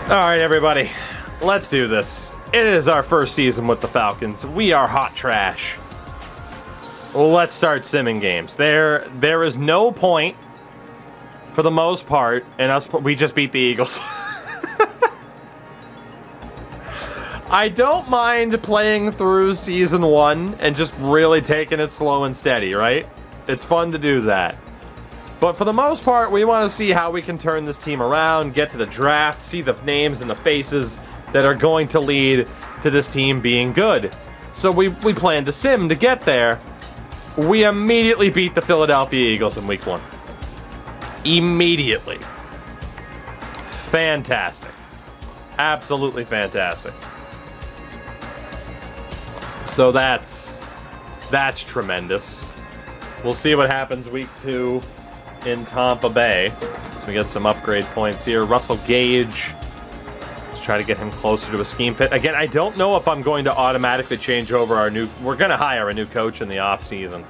Alright, everybody. Let's do this. It is our first season with the Falcons. We are hot trash. Let's start simming games. There is no point, for the most part, in us. We just beat the Eagles. I don't mind playing through season 1 and just really taking it slow and steady, right? It's fun to do that. But for the most part, we want to see how we can turn this team around, get to the draft, see the names and the faces that are going to lead to this team being good. So we plan to sim to get there. We immediately beat the Philadelphia Eagles in week 1. Immediately. Fantastic. Absolutely fantastic. So that's tremendous. We'll see what happens week 2 in Tampa Bay. So we get some upgrade points here. Russell Gage. Let's try to get him closer to a scheme fit. Again, I don't know if I'm going to automatically change over our new... We're going to hire a new coach in the offseason.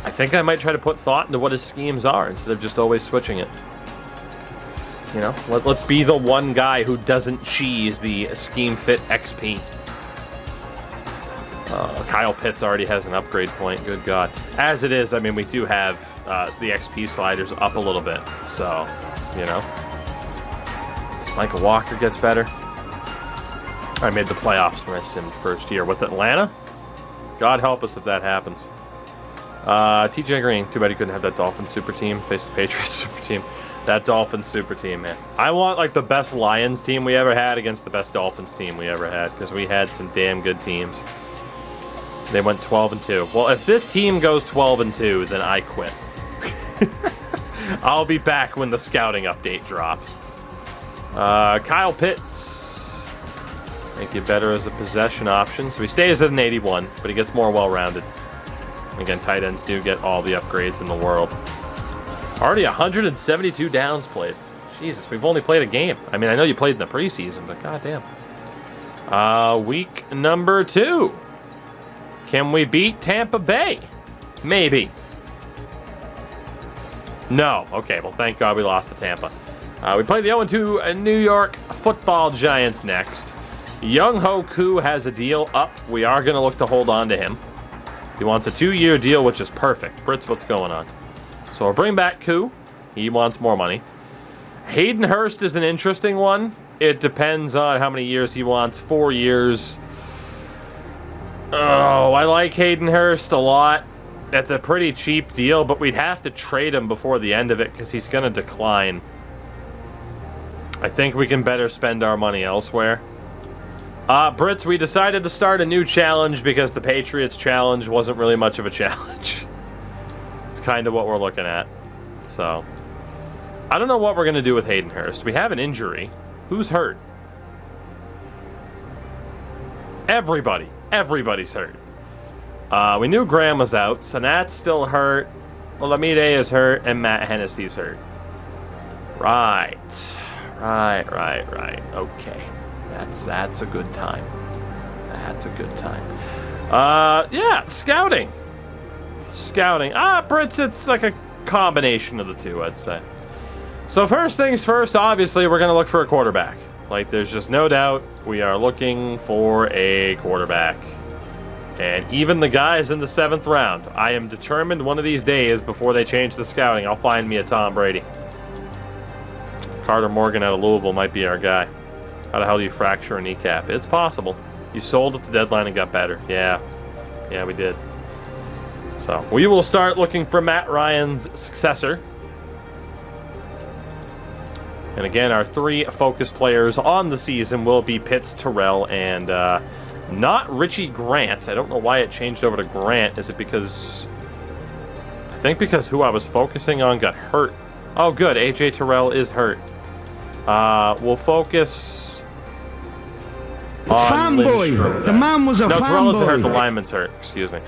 I think I might try to put thought into what his schemes are instead of just always switching it. You know, let's be the one guy who doesn't cheese the scheme fit XP. Kyle Pitts already has an upgrade point. Good God. As it is, I mean, we do have the XP sliders up a little bit. So, you know. Michael Walker gets better. I made the playoffs when I simmed first year with Atlanta. God help us if that happens. TJ Green. Too bad he couldn't have that Dolphins super team. Face the Patriots super team. That Dolphins super team, man. I want, like, the best Lions team we ever had against the best Dolphins team we ever had. Because we had some damn good teams. They went 12-2. Well, if this team goes 12-2, then I quit. I'll be back when the scouting update drops. Kyle Pitts. Make it better as a possession option. So he stays at an 81, but he gets more well-rounded. Again, tight ends do get all the upgrades in the world. Already 172 downs played. Jesus, we've only played a game. I mean, I know you played in the preseason, but goddamn. Week number 2. Can we beat Tampa Bay? Maybe. No. Okay, well, thank God we lost to Tampa. We play the 0-2 New York Football Giants next. Young Ho Koo has a deal up. We are going to look to hold on to him. He wants a 2-year deal, which is perfect. Brits, what's going on? So we'll bring back Koo. He wants more money. Hayden Hurst is an interesting one. It depends on how many years he wants. 4 years. Oh, I like Hayden Hurst a lot. That's a pretty cheap deal, but we'd have to trade him before the end of it because he's going to decline. I think we can better spend our money elsewhere. Brits, we decided to start a new challenge because the Patriots challenge wasn't really much of a challenge. It's kind of what we're looking at. So, I don't know what we're going to do with Hayden Hurst. We have an injury. Who's hurt? Everybody. Everybody's hurt. We knew Graham was out. Sanat's still hurt. Olamide is hurt. And Matt Hennessy's hurt. Right. Okay. That's a good time. That's a good time. Yeah, scouting. Brits, it's like a combination of the two, I'd say. So first things first, obviously, we're going to look for a quarterback. Like, there's just no doubt we are looking for a quarterback. And even the guys in the 7th round, I am determined one of these days, before they change the scouting, I'll find me a Tom Brady. Carter Morgan out of Louisville might be our guy. How the hell do you fracture a kneecap? It's possible. You sold at the deadline and got better. Yeah, we did. So, we will start looking for Matt Ryan's successor. And again, our 3 focus players on the season will be Pitts, Terrell, and not Richie Grant. I don't know why it changed over to Grant. Is it because... I think because who I was focusing on got hurt. Oh, good. A.J. Terrell is hurt. We'll focus on fanboy. The man was a fanboy. No, Terrell isn't hurt. The lineman's hurt. Excuse me.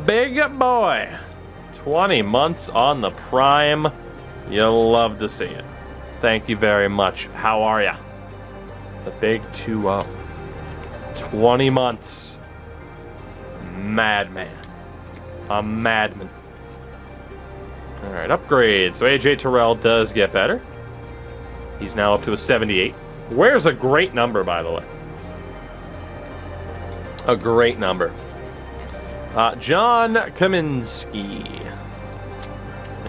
Big boy. 20 months on the prime. You'll love to see it. Thank you very much. How are ya? The big 2-0. 20 months. Madman. A madman. Alright, upgrade. So AJ Terrell does get better. He's now up to a 78. Where's a great number, by the way? A great number. John Kaminsky.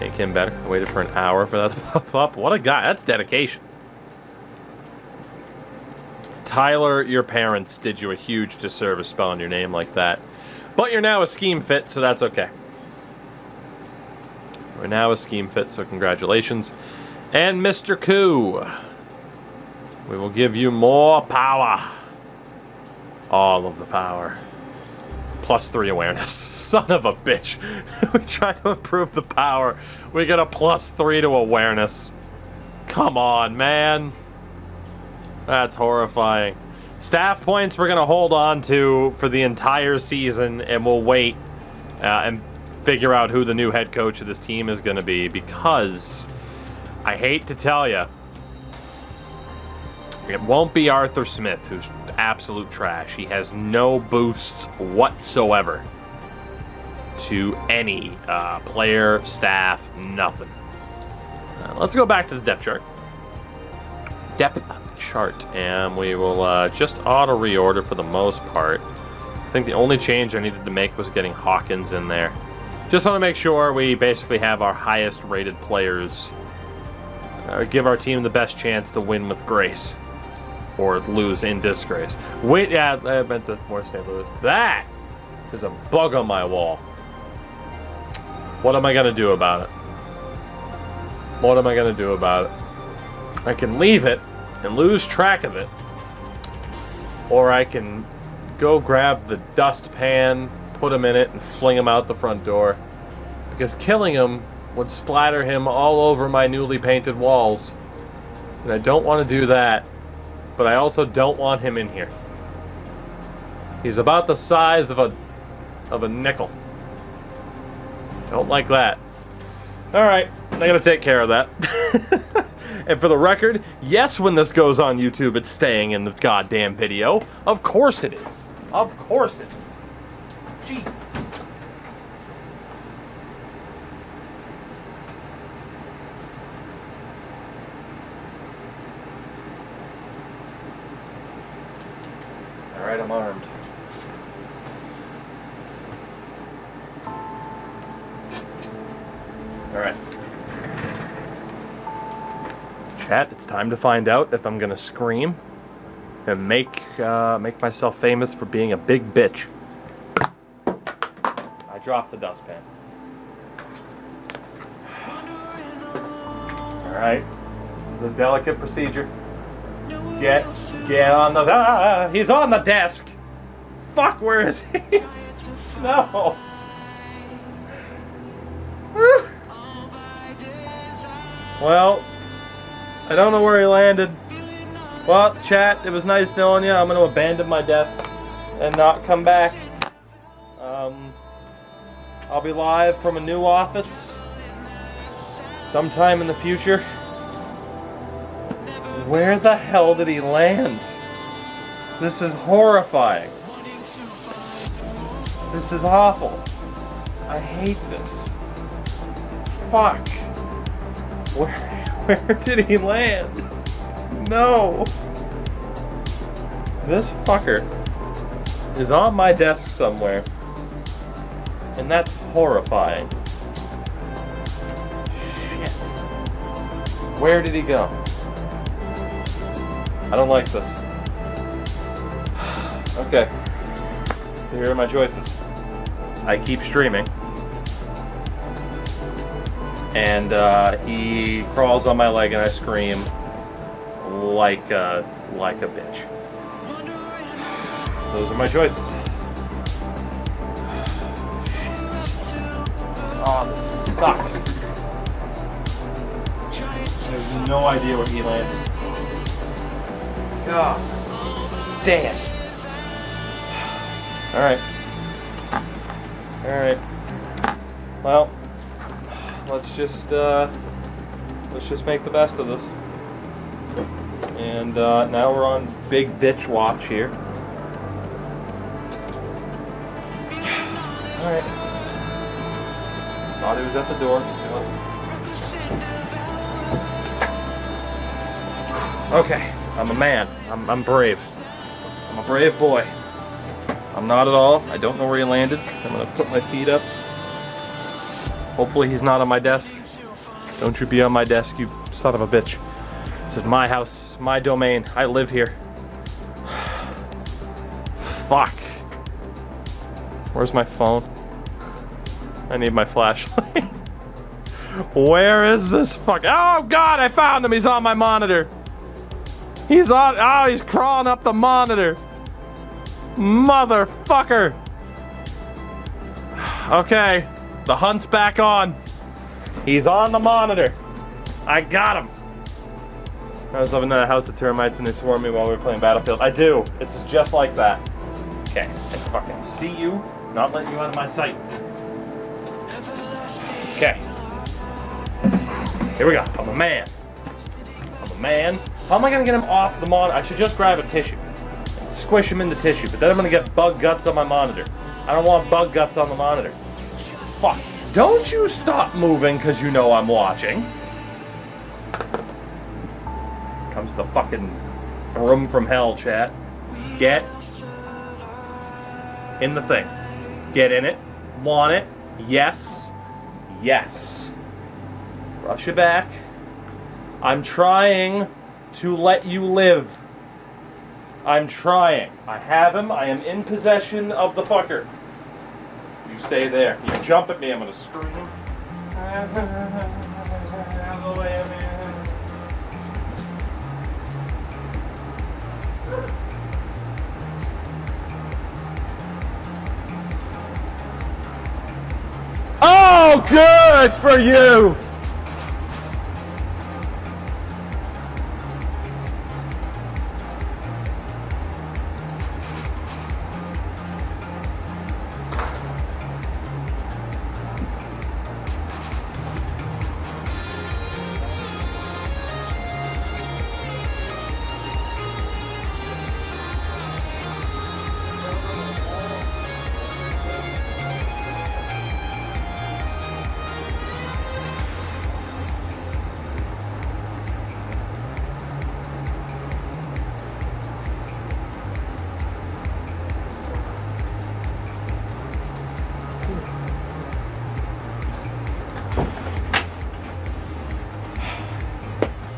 Make him better. I waited for an hour for that to pop up. What a guy. That's dedication. Tyler, your parents did you a huge disservice spelling your name like that. But you're now a scheme fit, so that's okay. We're now a scheme fit, so congratulations. And Mr. Koo, we will give you more power. All of the power. +3 awareness. Son of a bitch. We try to improve the power. We get a +3 to awareness. Come on, man. That's horrifying. Staff points we're going to hold on to for the entire season, and we'll wait and figure out who the new head coach of this team is going to be, because I hate to tell you, it won't be Arthur Smith, who's absolute trash. He has no boosts whatsoever to any player, staff, nothing. Let's go back to the depth chart. And we will just auto reorder for the most part. I think the only change I needed to make was getting Hawkins in there. Just want to make sure we basically have our highest rated players. Give our team the best chance to win with grace. Or lose in disgrace. Wait, yeah, I meant to more St. Louis. That is a bug on my wall. What am I going to do about it? What am I going to do about it? I can leave it and lose track of it. Or I can go grab the dustpan, put him in it, and fling him out the front door. Because killing him would splatter him all over my newly painted walls. And I don't want to do that. But I also don't want him in here. He's about the size of a nickel. Don't like that. Alright, I gotta take care of that. And for the record, yes, when this goes on YouTube, it's staying in the goddamn video. Of course it is. Of course it is. Jesus. Alright, I'm armed. Alright. Chat, it's time to find out if I'm gonna scream and make myself famous for being a big bitch. I dropped the dustpan. Alright. This is a delicate procedure. Get on the... he's on the desk! Fuck, where is he? No! Well, I don't know where he landed. Well, chat, it was nice knowing you. I'm going to abandon my desk and not come back. I'll be live from a new office sometime in the future. Where the hell did he land? This is horrifying. This is awful. I hate this. Fuck. Where did he land? No. This fucker is on my desk somewhere. And that's horrifying. Shit. Where did he go? I don't like this. Okay. So here are my choices. I keep streaming. And he crawls on my leg and I scream like a bitch. Those are my choices. Oh, this sucks. I have no idea where he landed. God damn. Alright. Alright. Well, let's just make the best of this. And now we're on big bitch watch here. Alright. Thought he was at the door. Okay. I'm a man. I'm brave. I'm a brave boy. I'm not at all. I don't know where he landed. I'm gonna put my feet up. Hopefully he's not on my desk. Don't you be on my desk, you son of a bitch. This is my house. This is my domain. I live here. Fuck. Where's my phone? I need my flashlight. Where is this fuck? Oh god, I found him. He's on my monitor. He's on. Oh, he's crawling up the monitor. Motherfucker. Okay, the hunt's back on. He's on the monitor. I got him. I was living in a house of termites and they swarmed me while we were playing Battlefield. I do. It's just like that. Okay, I fucking see you. Not letting you out of my sight. Okay. Here we go. I'm a man. I'm a man. How am I gonna get him off the monitor? I should just grab a tissue and squish him into tissue, but then I'm gonna get bug guts on my monitor. I don't want bug guts on the monitor. Fuck. Don't you stop moving because you know I'm watching. Comes the fucking broom from hell, chat. Get in the thing. Get in it. Want it. Yes. Yes. Rush it back. I'm trying to let you live. I'm trying. I have him. I am in possession of the fucker. You stay there. You jump at me, I'm gonna scream. Oh, good for you!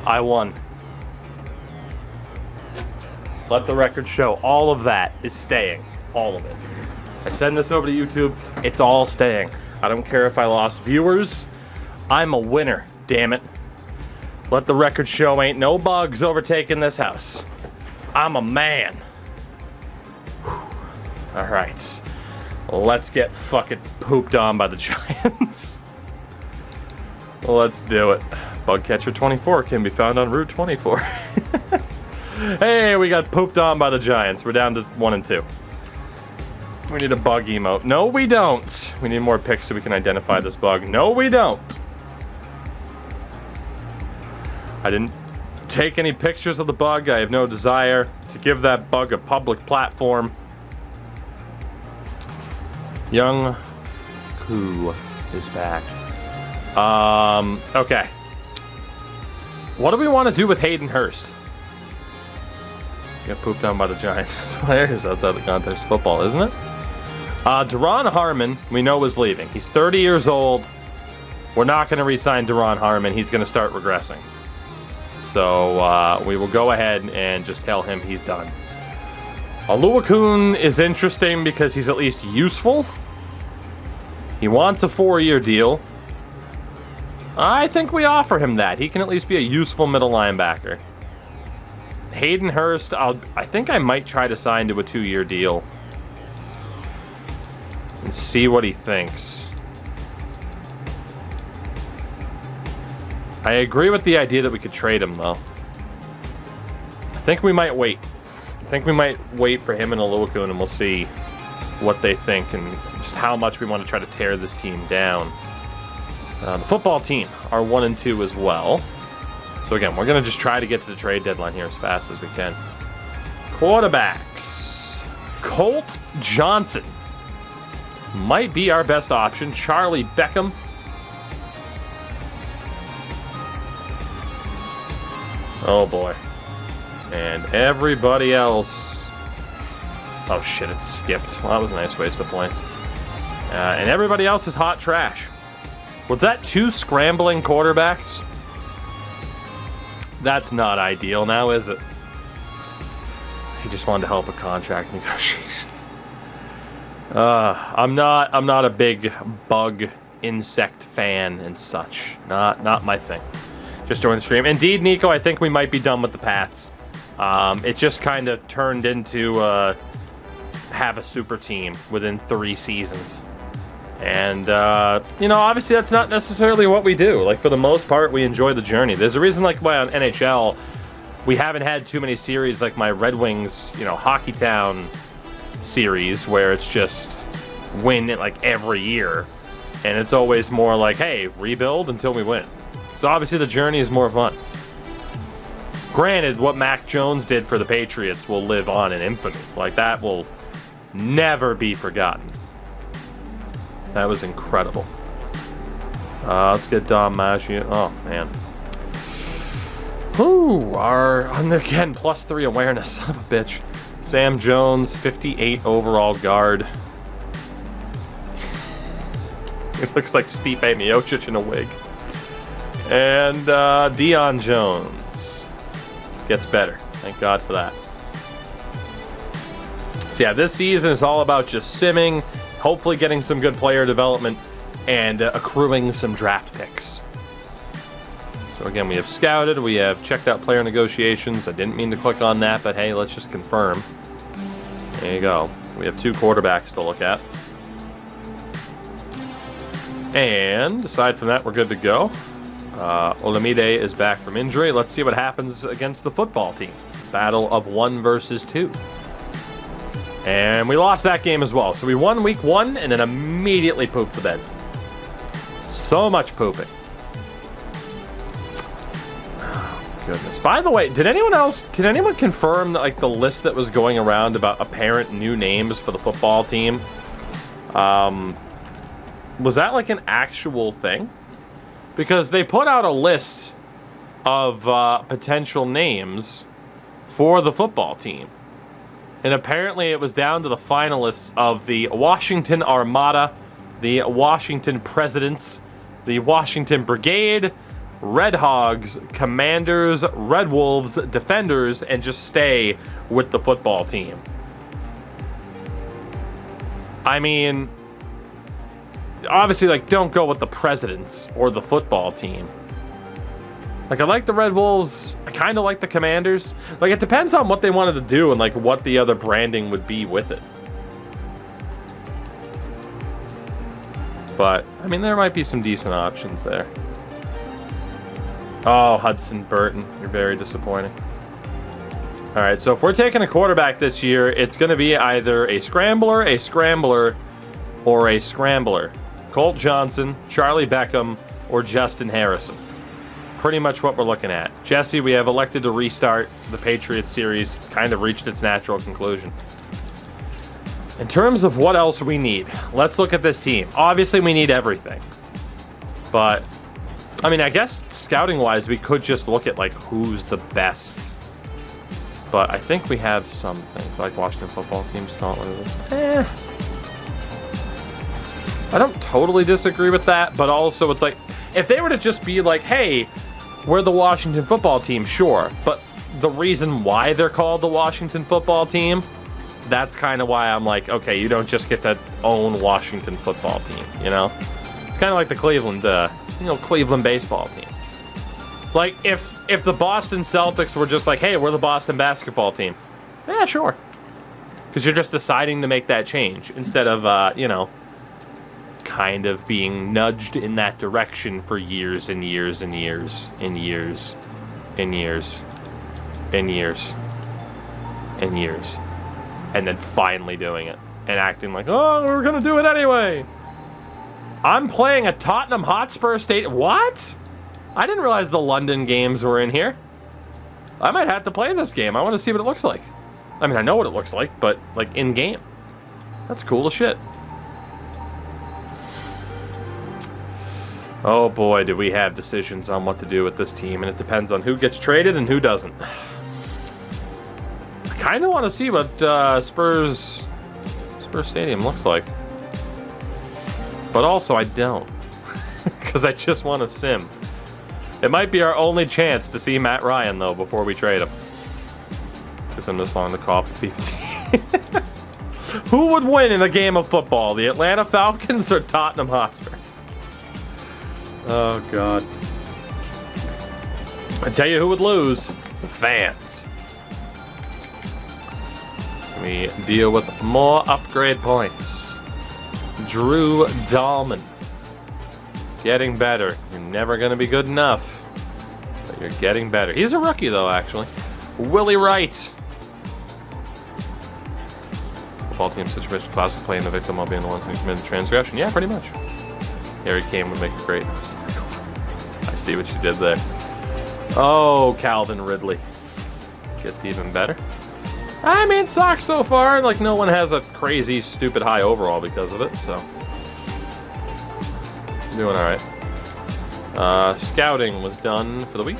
I won. Let the record show. All of that is staying. All of it. I send this over to YouTube. It's all staying. I don't care if I lost viewers. I'm a winner, damn it. Let the record show ain't no bugs overtaking this house. I'm a man. Alright. Let's get fucking pooped on by the Giants. Let's do it. Bugcatcher 24 can be found on Route 24. Hey, we got pooped on by the Giants. We're down to 1 and 2. We need a bug emote. No, we don't. We need more pics so we can identify this bug. No, we don't. I didn't take any pictures of the bug. I have no desire to give that bug a public platform. Young Koo is back. Okay. What do we want to do with Hayden Hurst? Get pooped on by the Giants. It's hilarious outside the context of football, isn't it? Deron Harmon, we know, is leaving. He's 30 years old. We're not going to re-sign Deron Harmon. He's going to start regressing. So we will go ahead and just tell him he's done. Oluokun is interesting because he's at least useful. He wants a 4-year deal. I think we offer him that. He can at least be a useful middle linebacker. Hayden Hurst, I think I might try to sign to a 2-year deal. And see what he thinks. I agree with the idea that we could trade him, though. I think we might wait. I think we might wait for him and Oluokun, and we'll see what they think and just how much we want to try to tear this team down. The football team are 1 and 2 as well. So again, we're going to just try to get to the trade deadline here as fast as we can. Quarterbacks. Colt Johnson might be our best option. Charlie Beckham. Oh boy. And everybody else... Oh, shit, it skipped. Well, that was a nice waste of points. And everybody else is hot trash. Was that 2 scrambling quarterbacks? That's not ideal now, is it? He just wanted to help a contract negotiation. I'm not a big bug insect fan and such. Not my thing. Just joined the stream. Indeed, Nico, I think we might be done with the Pats. It just kind of turned into have a super team within 3 seasons. And, obviously that's not necessarily what we do. Like, for the most part, we enjoy the journey. There's a reason, like, why on NHL, we haven't had too many series like my Red Wings, Hockey Town series, where it's just win it, like, every year. And it's always more like, hey, rebuild until we win. So, obviously, the journey is more fun. Granted, what Mac Jones did for the Patriots will live on in infamy. Like, that will never be forgotten. That was incredible. Let's get Dom Maggio. Oh, man. Ooh, again, +3 awareness. Son of a bitch. Sam Jones, 58 overall guard. It looks like Stipe Miocic in a wig. And Deion Jones gets better. Thank God for that. So yeah, this season is all about just simming, hopefully getting some good player development, and accruing some draft picks. So again, we have scouted, we have checked out player negotiations. I didn't mean to click on that, but hey, let's just confirm. There you go. We have 2 quarterbacks to look at. And aside from that, we're good to go. Olamide is back from injury. Let's see what happens against the football team. Battle of 1 versus 2. And we lost that game as well. So we won week 1 and then immediately pooped the bed. So much pooping. Oh, goodness. By the way, can anyone confirm that, like, the list that was going around about apparent new names for the football team? Was that like an actual thing? Because they put out a list of potential names for the football team. And apparently it was down to the finalists of the Washington Armada, the Washington Presidents, the Washington Brigade, Red Hogs, Commanders, Red Wolves, Defenders, and just stay with the football team. I mean, obviously, like, don't go with the Presidents or the football team. Like, I like the Red Wolves. I kind of like the Commanders. Like, it depends on what they wanted to do and, like, what the other branding would be with it. But, I mean, there might be some decent options there. Oh, Hudson Burton. You're very disappointing. All right, so if we're taking a quarterback this year, it's going to be either a scrambler, or a scrambler. Colt Johnson, Charlie Beckham, or Justin Harrison. Pretty much what we're looking at. Jesse, we have elected to restart. The Patriots series kind of reached its natural conclusion. In terms of what else we need, let's look at this team. Obviously, we need everything. But, I mean, I guess scouting-wise, we could just look at, like, who's the best. But I think we have some things, like Washington football teams. I don't totally disagree with that, but also it's like, if they were to just be like, hey, we're the Washington football team, sure. But the reason why they're called the Washington football team, that's kind of why I'm like, okay, you don't just get to own Washington football team, you know? It's kind of like the Cleveland baseball team. Like, if the Boston Celtics were just like, hey, we're the Boston basketball team. Yeah, sure. Because you're just deciding to make that change instead of, kind of being nudged in that direction for years and years and years and years and years and years and years. And then finally doing it and acting like, oh, we're going to do it anyway. I'm playing a Tottenham Hotspur Stadium. What? I didn't realize the London games were in here. I might have to play this game. I want to see what it looks like. I mean, I know what it looks like, but, like, in-game. That's cool as shit. Oh boy, do we have decisions on what to do with this team, and it depends on who gets traded and who doesn't. kind of want to see what Spurs Stadium looks like. But also I don't. Because I just want to sim. It might be our only chance to see Matt Ryan, though, before we trade him. Took them this long to call up the FIFA team. Who would win in a game of football? The Atlanta Falcons or Tottenham Hotspur? Oh, God. I tell you who would lose. The fans. We deal with more upgrade points. Drew Dahlman. Getting better. You're never going to be good enough. But you're getting better. He's a rookie, though, actually. Willie Wright. Football team situation classic playing the victim while being the one who committed transgression. Yeah, pretty much. Harry Kane would make a great historical. I see what you did there. Oh, Calvin Ridley. Gets even better. I mean, sucks so far. Like, no one has a crazy, stupid high overall because of it, so. Doing alright. Scouting was done for the week.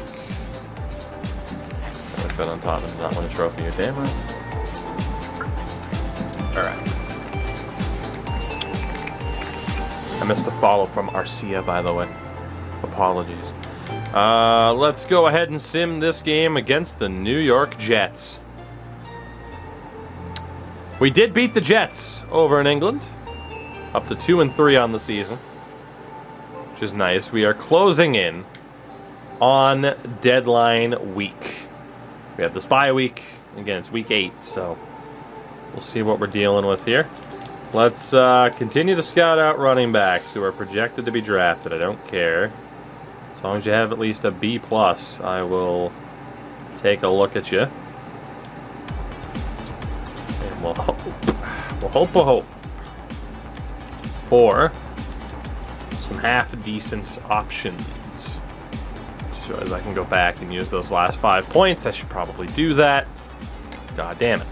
I've been on top and not win a trophy. You're damn right. Alright. I missed a follow from Arcia, by the way. Apologies. Let's go ahead and sim this game against the New York Jets. We did beat the Jets over in England. Up to 2-3 on the season. Which is nice. We are closing in on deadline week. We have this bye week. Again, it's week 8, so we'll see what we're dealing with here. Let's continue to scout out running backs who are projected to be drafted. I don't care. As long as you have at least a B+, I will take a look at you. And we'll hope for some half-decent options. So as I can go back and use those last 5 points, I should probably do that. God damn it.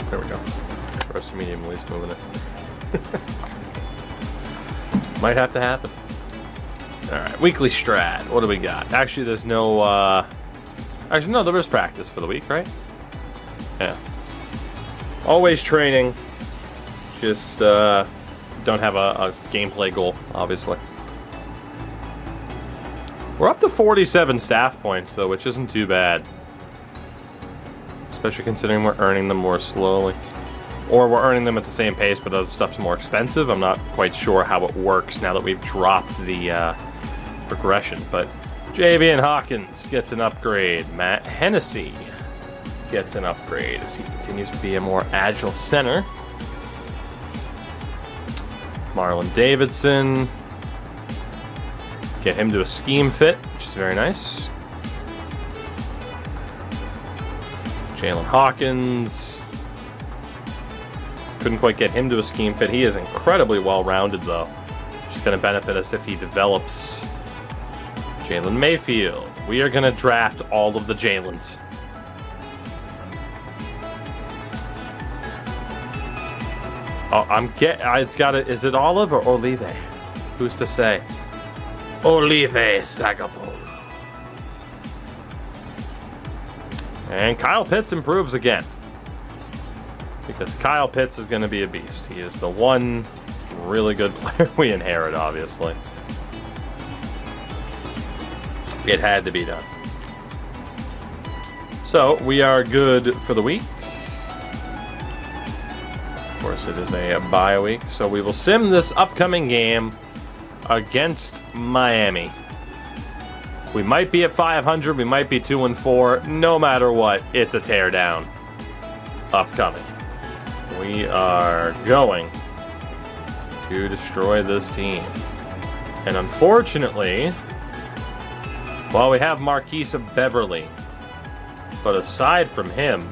There we go. First medium, at least moving it. Might have to happen. Alright, weekly strat. What do we got? Actually, there's no, actually, no, there is practice for the week, right? Yeah. Always training. Just, don't have a gameplay goal, obviously. We're up to 47 staff points, though, which isn't too bad. Especially considering we're earning them more slowly. Or we're earning them at the same pace, but other stuff's more expensive. I'm not quite sure how it works now that we've dropped the progression. But Javian Hawkins gets an upgrade. Matt Hennessy gets an upgrade as he continues to be a more agile center. Marlon Davidson. Get him to a scheme fit, which is very nice. Jalen Hawkins. Couldn't quite get him to a scheme fit. He is incredibly well-rounded, though. Which is going to benefit us if he develops. Jalen Mayfield. We are going to draft all of the Jalens. Oh, it's got to... Is it Olive or Olive? Who's to say? Olive Sagapol. And Kyle Pitts improves again. Because Kyle Pitts is going to be a beast. He is the one really good player we inherit, obviously. It had to be done. So, we are good for the week. Of course, it is a bye week. So, we will sim this upcoming game against Miami. We might be at 500. We might be 2-4. No matter what, it's a teardown upcoming. We are going to destroy this team. And unfortunately, while we have Marquise Beverly, but aside from him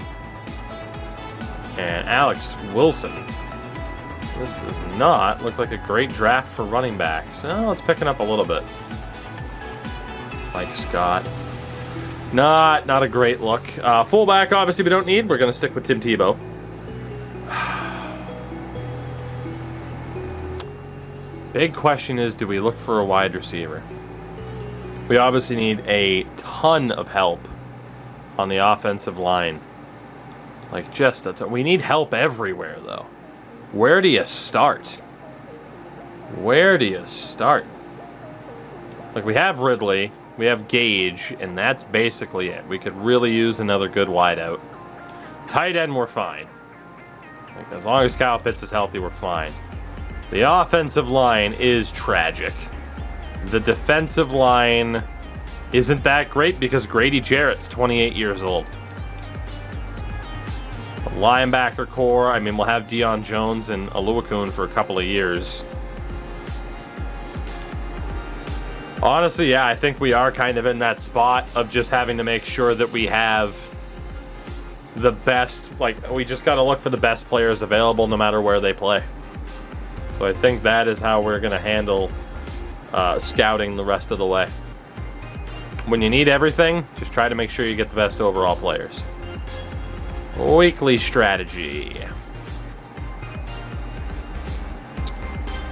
and Alex Wilson, this does not look like a great draft for running backs. Oh, it's picking up a little bit. Mike Scott. Not a great look. Fullback, obviously, we don't need. We're going to stick with Tim Tebow. Big question is, do we look for a wide receiver? We obviously need a ton of help on the offensive line. Like, just a ton. We need help everywhere, though. Where do you start? Where do you start? Like, we have Ridley, we have Gage, and that's basically it. We could really use another good wideout. Tight end, we're fine. Like, as long as Kyle Pitts is healthy, we're fine. The offensive line is tragic. The defensive line isn't that great because Grady Jarrett's 28 years old. The linebacker core, I mean, we'll have Deion Jones and Oluokun for a couple of years. Honestly, yeah, I think we are kind of in that spot of just having to make sure that we have the best, like, we just got to look for the best players available no matter where they play. So I think that is how we're going to handle scouting the rest of the way. When you need everything, just try to make sure you get the best overall players. Weekly strategy.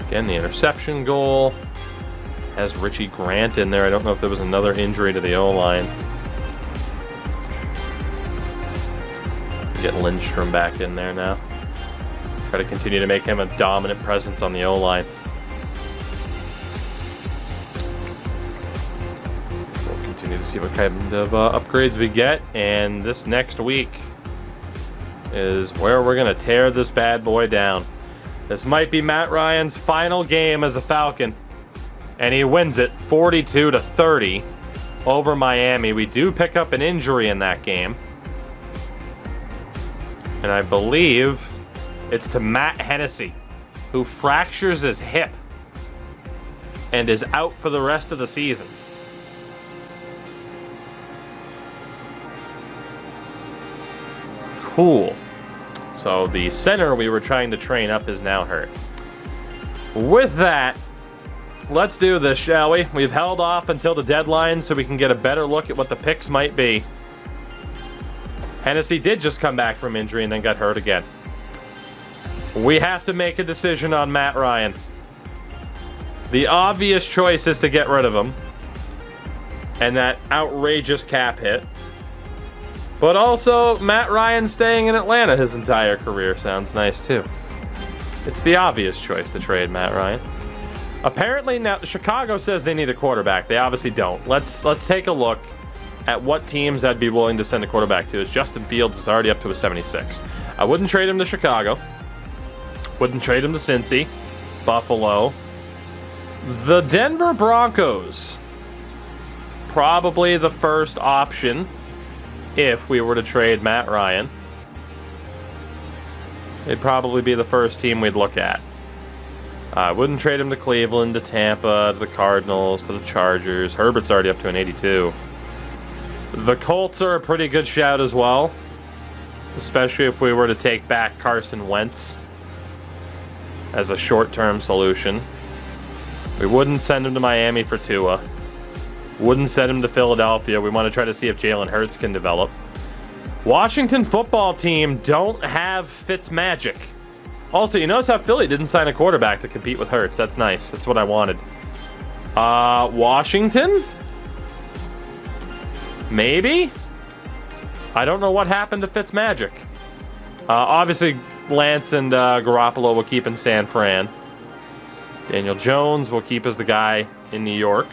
Again, the interception goal has Richie Grant in there. I don't know if there was another injury to the O-line. Get Lindstrom back in there now. Try to continue to make him a dominant presence on the O-line. We'll continue to see what kind of upgrades we get, and this next week is where we're going to tear this bad boy down. This might be Matt Ryan's final game as a Falcon, and he wins it 42-30 over Miami. We do pick up an injury in that game, and I believe it's to Matt Hennessy, who fractures his hip and is out for the rest of the season. Cool. So the center we were trying to train up is now hurt. With that, let's do this, shall we? We've held off until the deadline so we can get a better look at what the picks might be. Hennessy did just come back from injury and then got hurt again. We have to make a decision on Matt Ryan. The obvious choice is to get rid of him and that outrageous cap hit. But also, Matt Ryan staying in Atlanta his entire career sounds nice too. It's the obvious choice to trade Matt Ryan. Apparently now Chicago says they need a quarterback. They obviously don't. Let's take a look at what teams I'd be willing to send a quarterback to. As Justin Fields is already up to a 76. I wouldn't trade him to Chicago. Wouldn't trade him to Cincy, Buffalo. The Denver Broncos. Probably the first option if we were to trade Matt Ryan. They'd probably be the first team we'd look at. I wouldn't trade him to Cleveland, to Tampa, to the Cardinals, to the Chargers. Herbert's already up to an 82. The Colts are a pretty good shout as well, especially if we were to take back Carson Wentz as a short-term solution. We wouldn't send him to Miami for Tua. Wouldn't send him to Philadelphia. We want to try to see if Jalen Hurts can develop. Washington football team don't have Fitzmagic. Also, you notice how Philly didn't sign a quarterback to compete with Hurts. That's nice. That's what I wanted. Washington? Maybe? I don't know what happened to Fitzmagic. Obviously, Lance and Garoppolo will keep in San Fran. Daniel Jones will keep as the guy in New York.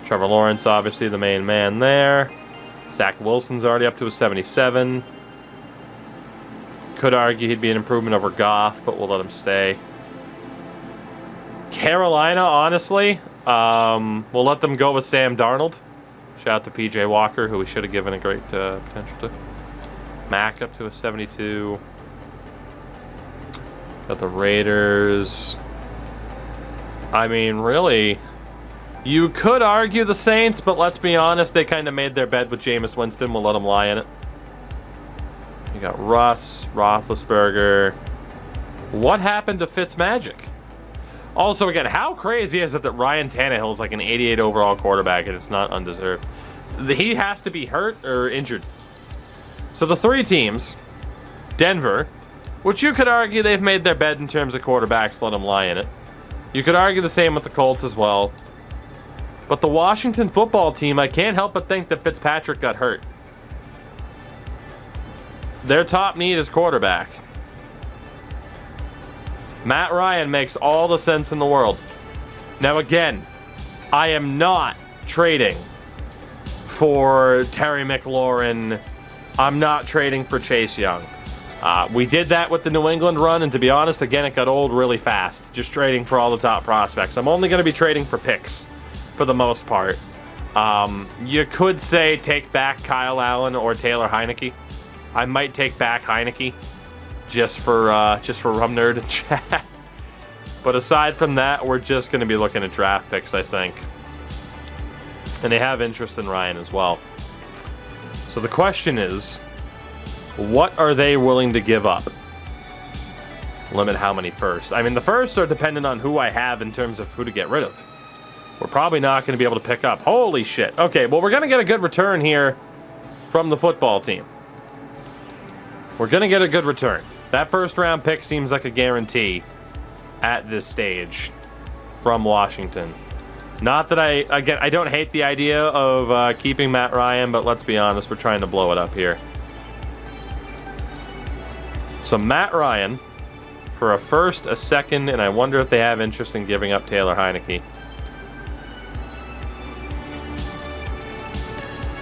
Trevor Lawrence, obviously the main man there. Zach Wilson's already up to a 77. Could argue he'd be an improvement over Goff, but we'll let him stay. Carolina, honestly, we'll let them go with Sam Darnold. Shout out to PJ Walker, who we should have given a great potential to. Mack up to a 72. Got the Raiders. I mean, really, you could argue the Saints, but let's be honest, they kind of made their bed with Jameis Winston. We'll let them lie in it. You got Russ, Roethlisberger. What happened to Fitzmagic? Also, again, how crazy is it that Ryan Tannehill is like an 88 overall quarterback and it's not undeserved? He has to be hurt or injured. So the three teams, Denver, which you could argue they've made their bed in terms of quarterbacks, let them lie in it. You could argue the same with the Colts as well. But the Washington football team, I can't help but think that Fitzpatrick got hurt. Their top need is quarterback. Matt Ryan makes all the sense in the world. Now again, I am not trading for Terry McLaurin. I'm not trading for Chase Young. We did that with the New England run, and to be honest, again, it got old really fast, just trading for all the top prospects. I'm only going to be trading for picks for the most part. You could say take back Kyle Allen or Taylor Heineke. I might take back Heineke just for Rum Nerd and chat. But aside from that, we're just going to be looking at draft picks, I think. And they have interest in Ryan as well. So the question is, what are they willing to give up? Limit how many firsts. I mean, the firsts are dependent on who I have in terms of who to get rid of. We're probably not going to be able to pick up. Holy shit. Okay, well, we're going to get a good return here from the football team. We're going to get a good return. That first round pick seems like a guarantee at this stage from Washington. Not that I don't hate the idea of keeping Matt Ryan, but let's be honest, we're trying to blow it up here. So Matt Ryan for a first, a second, and I wonder if they have interest in giving up Taylor Heineke.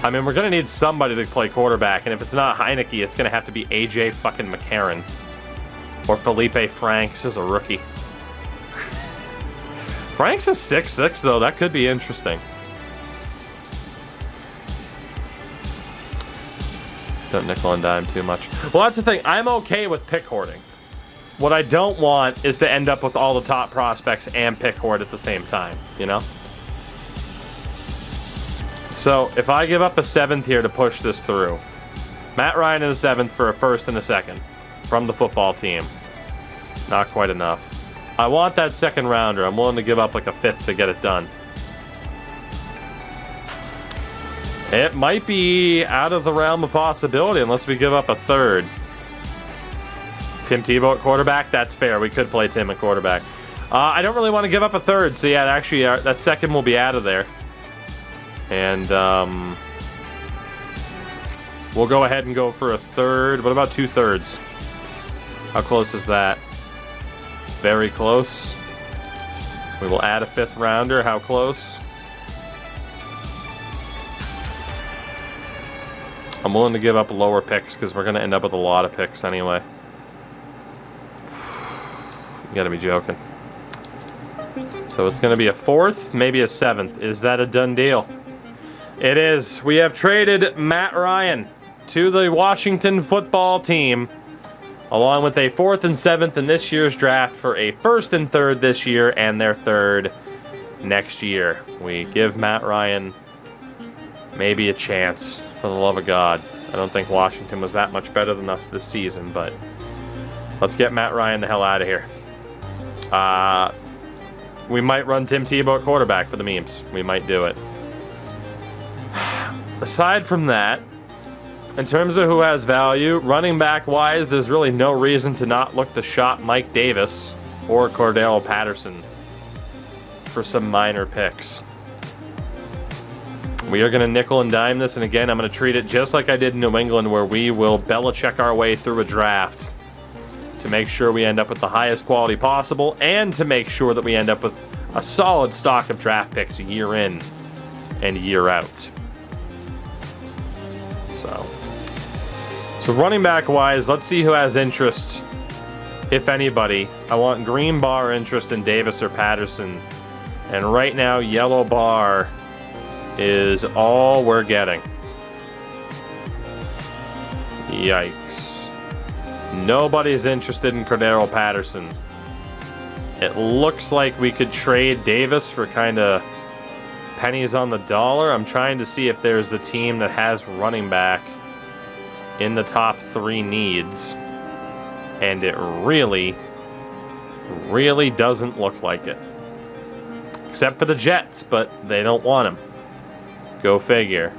I mean, we're going to need somebody to play quarterback, and if it's not Heineke, it's going to have to be AJ fucking McCarron. Or Felipe Franks as a rookie. Franks is 6'6", though. That could be interesting. Don't nickel and dime too much. Well, that's the thing. I'm okay with pick hoarding. What I don't want is to end up with all the top prospects and pick hoard at the same time, you know? So, if I give up a 7th here to push this through, Matt Ryan in a 7th for a first and a second from the football team. Not quite enough. I want that second rounder. I'm willing to give up like a 5th to get it done. It might be out of the realm of possibility unless we give up a 3rd. Tim Tebow at quarterback? That's fair. We could play Tim at quarterback. I don't really want to give up a 3rd, so yeah, actually, that 2nd will be out of there. And we'll go ahead and go for a 3rd. What about 2/3? How close is that? Very close. We will add a 5th rounder. How close? I'm willing to give up lower picks because we're going to end up with a lot of picks anyway. You got to be joking. So it's going to be a 4th, maybe a 7th. Is that a done deal? It is. We have traded Matt Ryan to the Washington football team, along with a 4th and 7th in this year's draft for a 1st and 3rd this year and their 3rd next year. We give Matt Ryan maybe a chance, for the love of God. I don't think Washington was that much better than us this season, but let's get Matt Ryan the hell out of here. We might run Tim Tebow at quarterback for the memes. We might do it. Aside from that, in terms of who has value, running back wise, there's really no reason to not look to shop Mike Davis or Cordero Patterson for some minor picks. We are going to nickel and dime this, and again, I'm going to treat it just like I did in New England, where we will Belichick our way through a draft to make sure we end up with the highest quality possible, and to make sure that we end up with a solid stock of draft picks year in and year out. So running back wise, let's see who has interest, if anybody. I want green bar interest in Davis or Patterson, and right now yellow bar is all we're getting. Yikes. Nobody's interested in Cordero Patterson. It looks like we could trade Davis for kind of pennies on the dollar. I'm trying to see if there's a team that has running back in the top 3 needs. And it really, really doesn't look like it. Except for the Jets, but they don't want him. Go figure.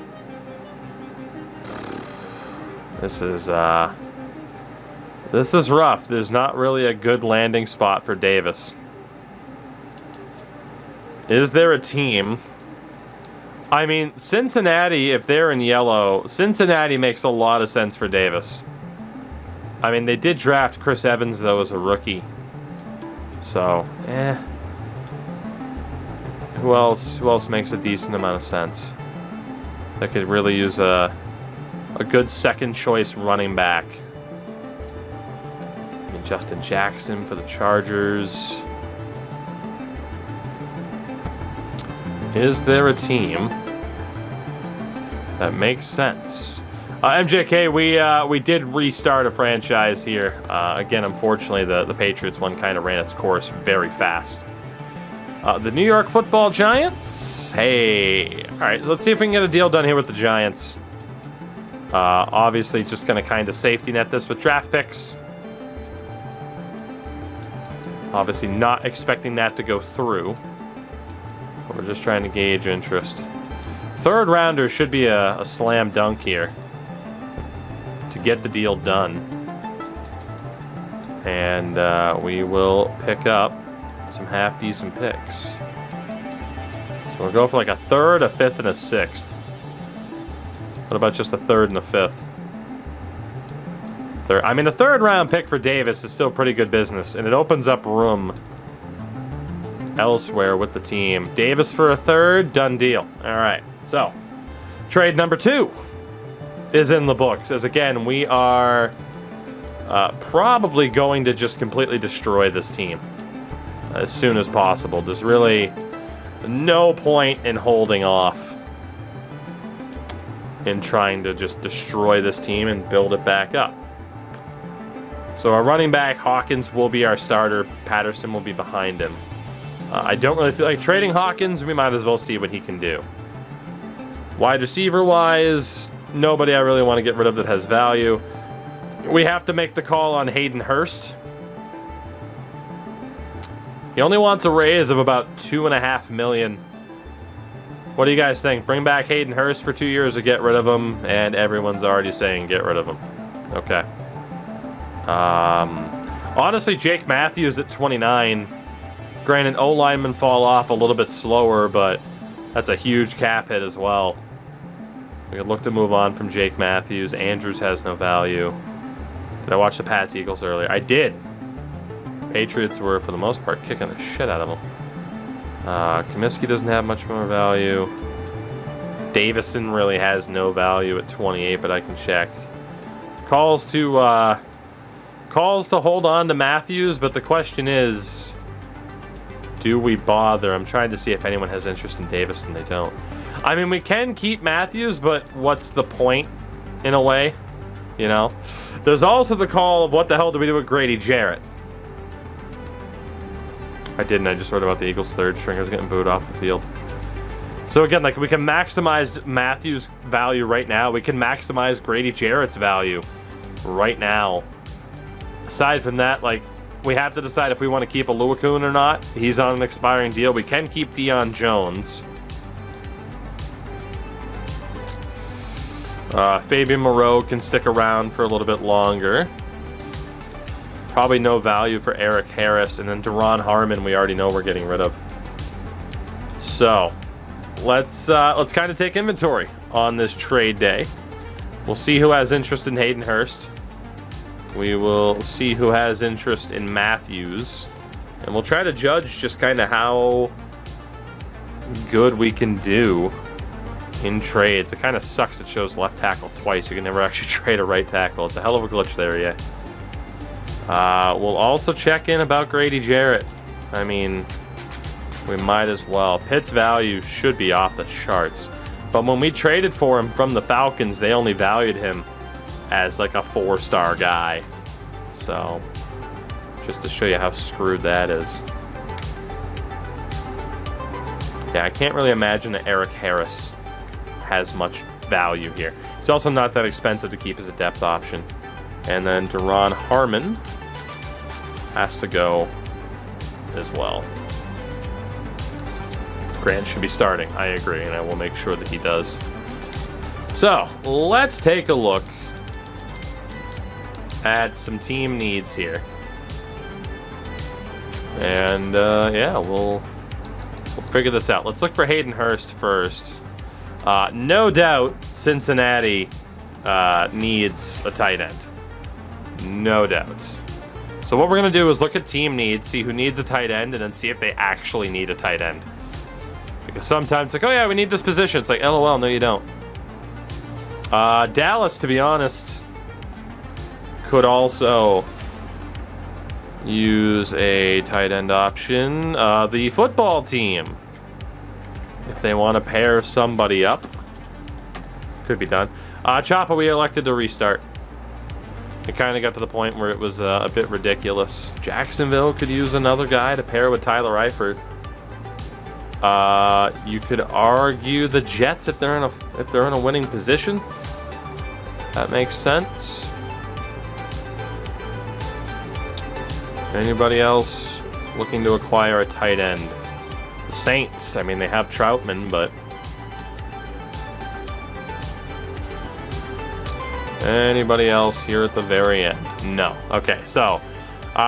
This is rough. There's not really a good landing spot for Davis. Is there a team? I mean, Cincinnati, if they're in yellow, Cincinnati makes a lot of sense for Davis. I mean, they did draft Chris Evans, though, as a rookie. So, Who else makes a decent amount of sense? That could really use a good second choice running back. I mean, Justin Jackson for the Chargers. Is there a team that makes sense? MJK, we did restart a franchise here. Again, unfortunately, the Patriots one kind of ran its course very fast. The New York Football Giants. Hey. All right, let's see if we can get a deal done here with the Giants. Obviously, just going to kind of safety net this with draft picks. Obviously, not expecting that to go through. But we're just trying to gauge interest. Third rounder should be a slam dunk here to get the deal done. And we will pick up some half-decent picks. So we'll go for like a third, a fifth, and a sixth. What about just a third and a fifth? I mean, a third-round pick for Davis is still pretty good business, and it opens up room elsewhere with the team. Davis for a third, done deal. All right, so trade number 2 is in the books, as again, we are probably going to just completely destroy this team as soon as possible. There's really no point in holding off in trying to just destroy this team and build it back up. So our running back, Hawkins, will be our starter. Patterson will be behind him. I don't really feel like trading Hawkins. We might as well see what he can do. Wide receiver-wise, nobody I really want to get rid of that has value. We have to make the call on Hayden Hurst. He only wants a raise of about $2.5 million. What do you guys think? Bring back Hayden Hurst for 2 years or get rid of him? And everyone's already saying get rid of him. Okay. Honestly, Jake Matthews at 29. Granted, O-linemen fall off a little bit slower, but that's a huge cap hit as well. We could look to move on from Jake Matthews. Andrews has no value. Did I watch the Pats Eagles earlier? I did. Patriots were, for the most part, kicking the shit out of them. Comiskey doesn't have much more value. Davison really has no value at 28, but I can check. Calls to hold on to Matthews, but the question is, do we bother? I'm trying to see if anyone has interest in Davison. They don't. I mean, we can keep Matthews, but what's the point, in a way? You know? There's also the call of what the hell do we do with Grady Jarrett? I didn't. I just heard about the Eagles' third stringers getting booed off the field. So again, like, we can maximize Matthews' value right now. We can maximize Grady Jarrett's value right now. Aside from that, like, we have to decide if we want to keep Oluokun or not. He's on an expiring deal. We can keep Deion Jones. Fabian Moreau can stick around for a little bit longer. Probably no value for Eric Harris. And then Deron Harmon, we already know we're getting rid of. So, let's kind of take inventory on this trade day. We'll see who has interest in Hayden Hurst. We will see who has interest in Matthews. And we'll try to judge just kind of how good we can do in trades. It kind of sucks it shows left tackle twice. You can never actually trade a right tackle. It's a hell of a glitch there, yeah. We'll also check in about Grady Jarrett. I mean, we might as well. Pitt's value should be off the charts. But when we traded for him from the Falcons, they only valued him as like a 4-star guy. So, just to show you how screwed that is. Yeah, I can't really imagine that Eric Harris has much value here. It's also not that expensive to keep as a depth option. And then Deron Harmon has to go as well. Grant should be starting, I agree, and I will make sure that he does. So, let's take a look at some team needs here. And, yeah, we'll We'll figure this out. Let's look for Hayden Hurst first. No doubt Cincinnati needs a tight end. No doubt. So what we're going to do is look at team needs, see who needs a tight end, and then see if they actually need a tight end. Because sometimes it's like, oh yeah, we need this position. It's like, LOL, no you don't. Dallas, to be honest, could also use a tight end option. The football team, if they want to pair somebody up, could be done. Choppa, we elected to restart. It kind of got to the point where it was a bit ridiculous. Jacksonville could use another guy to pair with Tyler Eifert. You could argue the Jets if they're in a winning position. That makes sense. Anybody else looking to acquire a tight end? The Saints. I mean, they have Troutman, but anybody else here at the very end? No. Okay, so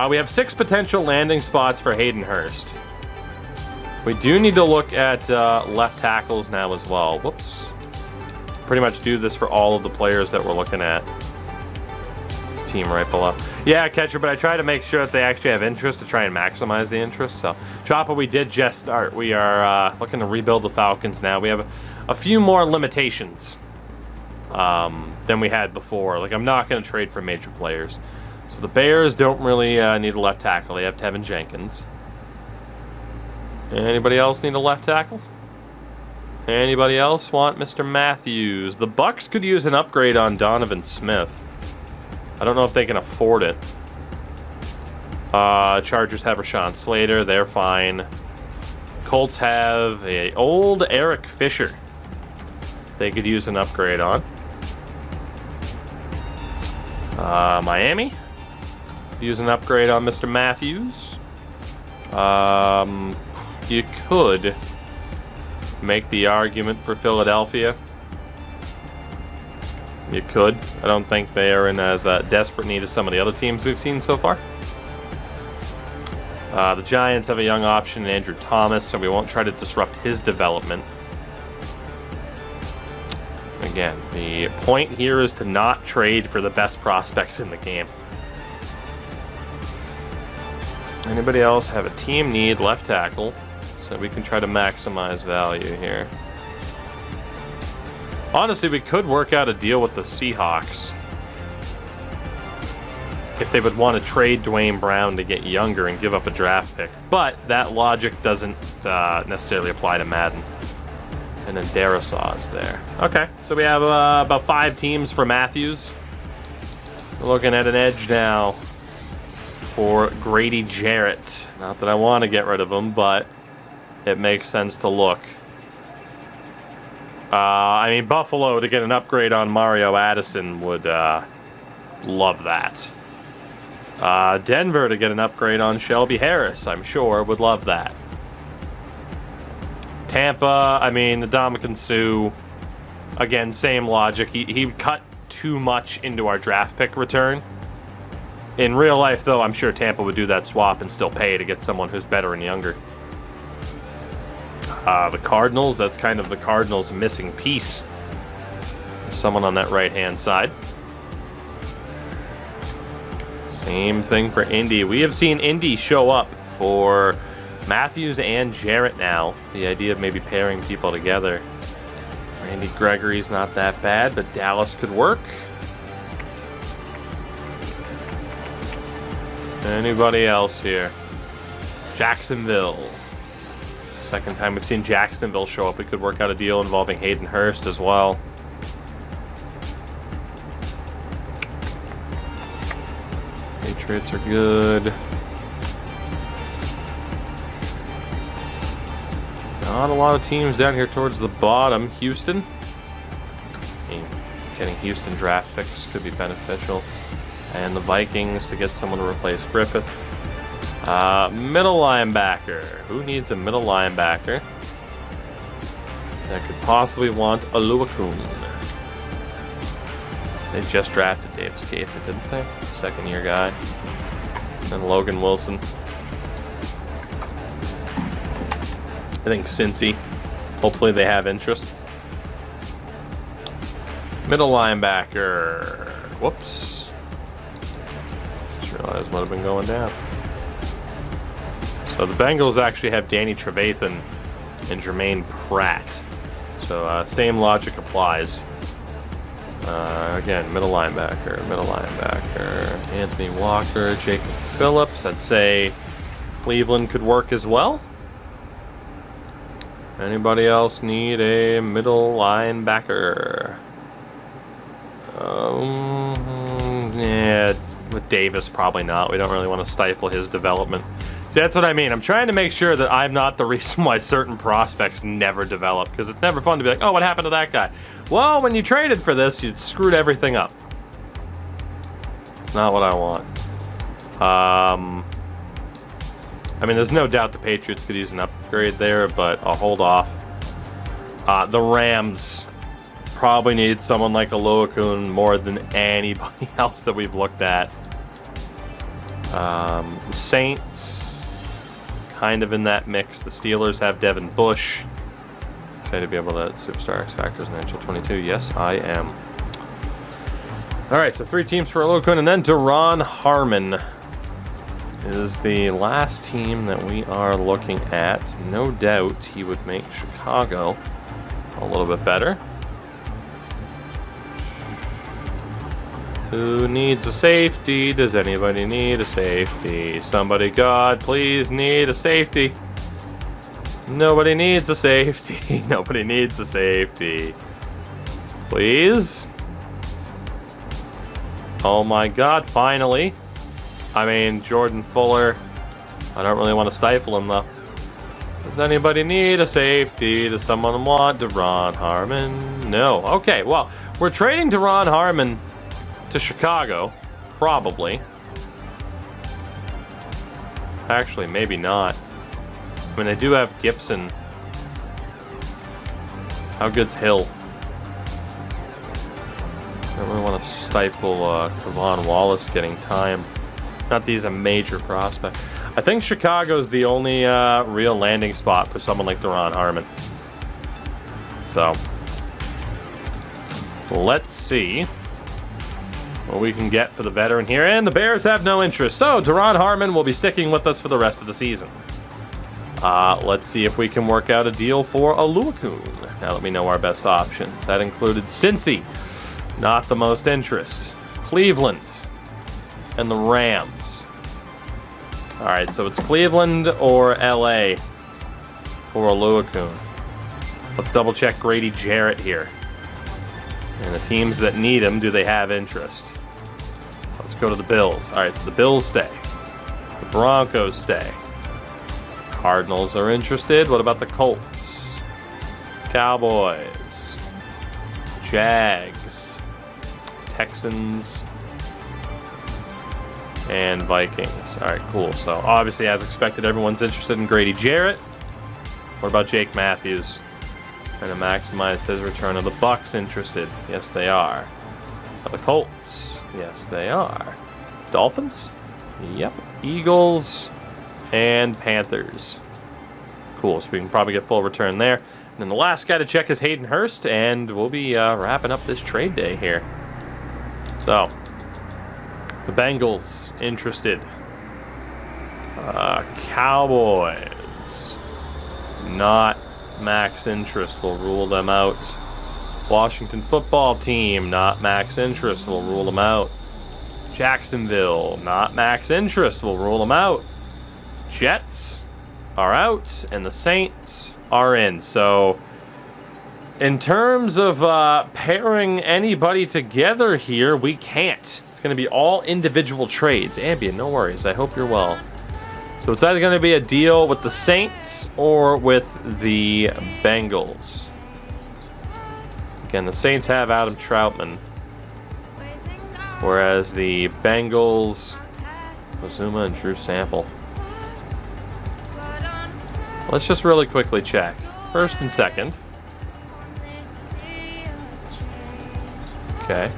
we have 6 potential landing spots for Hayden Hurst. We do need to look at left tackles now as well. Whoops. Pretty much do this for all of the players that we're looking at. This team right below. Yeah, catcher, but I try to make sure that they actually have interest to try and maximize the interest. So, Choppa, we did just start. We are looking to rebuild the Falcons now. We have a few more limitations than we had before. Like, I'm not going to trade for major players. So the Bears don't really need a left tackle. They have Tevin Jenkins. Anybody else need a left tackle? Anybody else want Mr. Matthews? The Bucks could use an upgrade on Donovan Smith. I don't know if they can afford it. Chargers have Rashawn Slater. They're fine. Colts have a old Eric Fisher they could use an upgrade on. Miami use an upgrade on Mr. Matthews. You could make the argument for Philadelphia. You could. I don't think they are in as desperate need as some of the other teams we've seen so far. The Giants have a young option in Andrew Thomas, so we won't try to disrupt his development. Again, the point here is to not trade for the best prospects in the game. Anybody else have a team need left tackle so we can try to maximize value here? Honestly, we could work out a deal with the Seahawks if they would want to trade Dwayne Brown to get younger and give up a draft pick. But that logic doesn't necessarily apply to Madden. And then Darisaw is there. Okay, so we have about 5 teams for Matthews. We're looking at an edge now for Grady Jarrett. Not that I want to get rid of him, but it makes sense to look. I mean, Buffalo to get an upgrade on Mario Addison would love that. Denver to get an upgrade on Shelby Harris, I'm sure, would love that. Tampa, I mean, the Ndamukong Suh, again, same logic. He cut too much into our draft pick return. In real life, though, I'm sure Tampa would do that swap and still pay to get someone who's better and younger. The Cardinals, that's kind of the Cardinals' missing piece. Someone on that right-hand side. Same thing for Indy. We have seen Indy show up for Matthews and Jarrett now. The idea of maybe pairing people together. Randy Gregory's not that bad, but Dallas could work. Anybody else here? Jacksonville. Second time we've seen Jacksonville show up. We could work out a deal involving Hayden Hurst as well. Patriots are good. Not a lot of teams down here towards the bottom. Houston. I mean, getting Houston draft picks could be beneficial. And the Vikings to get someone to replace Griffith. Middle linebacker. Who needs a middle linebacker that could possibly want Oluokun? They just drafted Davis Gaither, didn't they? Second-year guy. And Logan Wilson. I think Cincy. Hopefully they have interest. Middle linebacker. Whoops. Just realized what have been going down. So the Bengals actually have Danny Trevathan and Jermaine Pratt. So same logic applies. Again, middle linebacker. Anthony Walker, Jacob Phillips. I'd say Cleveland could work as well. Anybody else need a middle linebacker? Yeah, with Davis, probably not. We don't really want to stifle his development. See, that's what I mean. I'm trying to make sure that I'm not the reason why certain prospects never develop, because it's never fun to be like, oh, what happened to that guy? Well, when you traded for this, you screwed everything up. It's not what I want. I mean, there's no doubt the Patriots could use an upgrade there, but I'll hold off. The Rams probably need someone like Oluokun more than anybody else that we've looked at. The Saints, kind of in that mix. The Steelers have Devin Bush. Excited to be able to Superstar X Factors in NHL 22. Yes, I am. All right, so 3 teams for Oluokun, and then Duron Harmon is the last team that we are looking at. No doubt he would make Chicago a little bit better. Who needs a safety? Does anybody need a safety? Somebody, God, please need a safety. Nobody needs a safety. Nobody needs a safety. Please. Oh my God, finally. I mean, Jordan Fuller. I don't really want to stifle him, though. Does anybody need a safety? Does someone want Duron Harmon? No. Okay, well, we're trading Duron Harmon to Chicago. Probably. Actually, maybe not. I mean, they do have Gibson. How good's Hill? I don't really want to stifle Kevon Wallace getting time. Not that he's a major prospect. I think Chicago's the only real landing spot for someone like Duron Harmon. So, let's see what we can get for the veteran here. And the Bears have no interest. So, Duron Harmon will be sticking with us for the rest of the season. Let's see if we can work out a deal for Oluokun. Now that we know our best options. That included Cincy. Not the most interest. Cleveland. And the Rams. Alright, so it's Cleveland or LA for Oluokun. Let's double check Grady Jarrett here. And the teams that need him, do they have interest? Let's go to the Bills. Alright, so the Bills stay. The Broncos stay. Cardinals are interested. What about the Colts? Cowboys. Jags. Texans. And Vikings. Alright, cool. So, obviously, as expected, everyone's interested in Grady Jarrett. What about Jake Matthews? Trying to maximize his return. Are the Bucs interested? Yes, they are. Are the Colts? Yes, they are. Dolphins? Yep. Eagles and Panthers. Cool, so we can probably get full return there. And then the last guy to check is Hayden Hurst, and we'll be wrapping up this trade day here. So, the Bengals interested. Cowboys. Not max interest. We'll rule them out. Washington football team. Not max interest. We'll rule them out. Jacksonville. Not max interest. We'll rule them out. Jets are out. And the Saints are in. So, in terms of pairing anybody together here, we can't. It's going to be all individual trades. Ambien, no worries. I hope you're well. So it's either going to be a deal with the Saints or with the Bengals. Again, the Saints have Adam Troutman, whereas the Bengals, Ozuma and Drew Sample. Let's just really quickly check. First and second. Okay.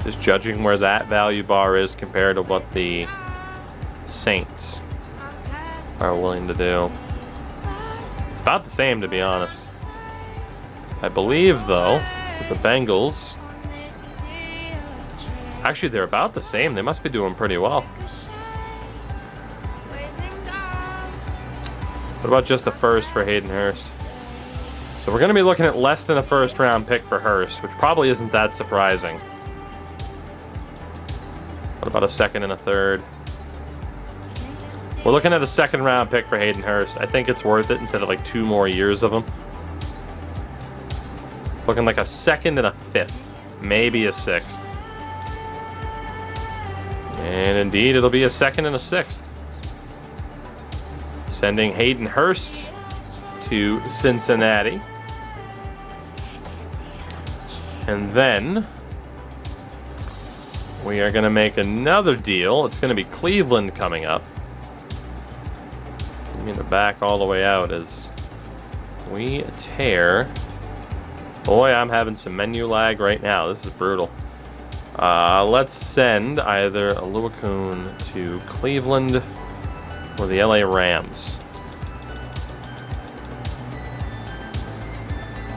Just judging where that value bar is compared to what the Saints are willing to do. It's about the same, to be honest. I believe, though, with the Bengals... Actually, they're about the same. They must be doing pretty well. What about just a first for Hayden Hurst? So we're going to be looking at less than a first-round pick for Hurst, which probably isn't that surprising. What about a second and a third? We're looking at a second-round pick for Hayden Hurst. I think it's worth it instead of like 2 more years of him. Looking like a second and a fifth. Maybe a sixth. And indeed, it'll be a second and a sixth. Sending Hayden Hurst to Cincinnati. And then we are going to make another deal. It's going to be Cleveland coming up. I'm going to back all the way out as we tear. Boy, I'm having some menu lag right now. This is brutal. Let's send either Oluokun to Cleveland or the LA Rams.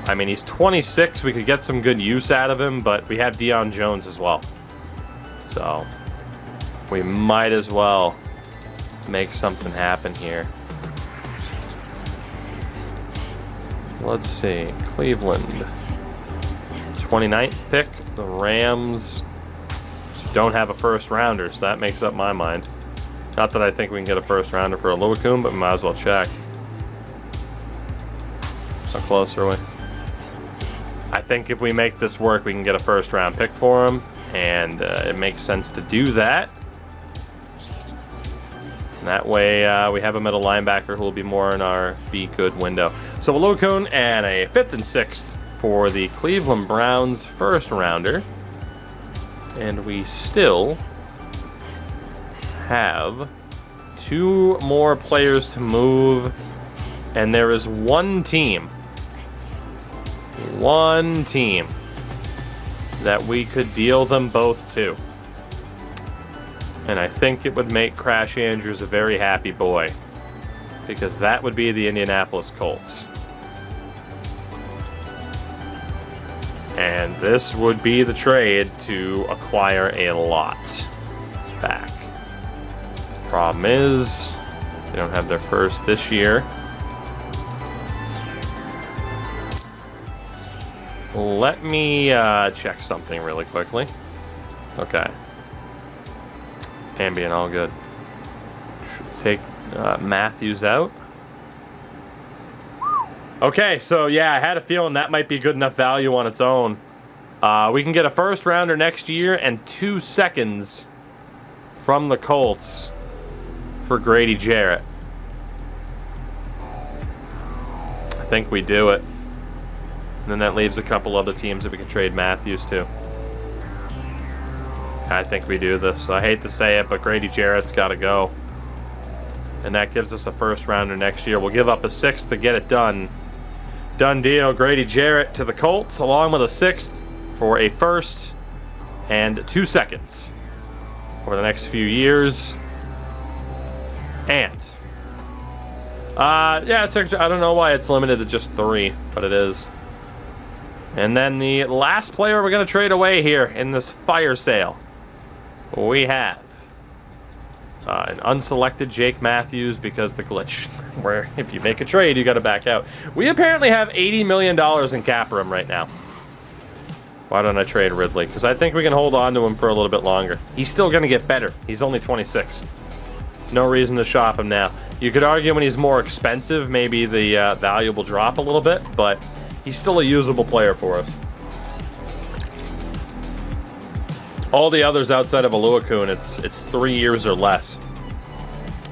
I mean, he's 26. We could get some good use out of him, but we have Deion Jones as well. So we might as well make something happen here. Let's see. Cleveland. 29th pick. The Rams don't have a first rounder, so that makes up my mind. Not that I think we can get a first rounder for Oluokun, but we might as well check. How close are we? I think if we make this work, we can get a first round pick for him, and it makes sense to do that. And that way, we have a middle linebacker who will be more in our be good window. So Oluokun and a 5th and 6th for the Cleveland Browns first rounder. And we still have 2 more players to move, and there is one team that we could deal them both to. And I think it would make Crash Andrews a very happy boy, because that would be the Indianapolis Colts. And this would be the trade to acquire a lot back. Problem is, they don't have their first this year. Let me check something really quickly. Okay. Ambient, all good. Let's take Matthews out. Okay, so yeah, I had a feeling that might be good enough value on its own. We can get a first rounder next year and 2 seconds from the Colts for Grady Jarrett. I think we do it. And then that leaves a couple other teams that we can trade Matthews to. I think we do this. I hate to say it, but Grady Jarrett's got to go. And that gives us a first rounder next year. We'll give up a 6th to get it done. Done deal. Grady Jarrett to the Colts, along with a 6th for a first and 2 seconds over the next few years. And yeah, it's actually, I don't know why it's limited to just 3, but it is. And then the last player we're going to trade away here in this fire sale, we have an unselected Jake Matthews, because the glitch, where if you make a trade, you got to back out. We apparently have $80 million in cap room right now. Why don't I trade Ridley? Because I think we can hold on to him for a little bit longer. He's still going to get better. He's only 26. No reason to shop him now. You could argue when he's more expensive, maybe the value will drop a little bit, but he's still a usable player for us. All the others outside of Oluokun, it's 3 years or less,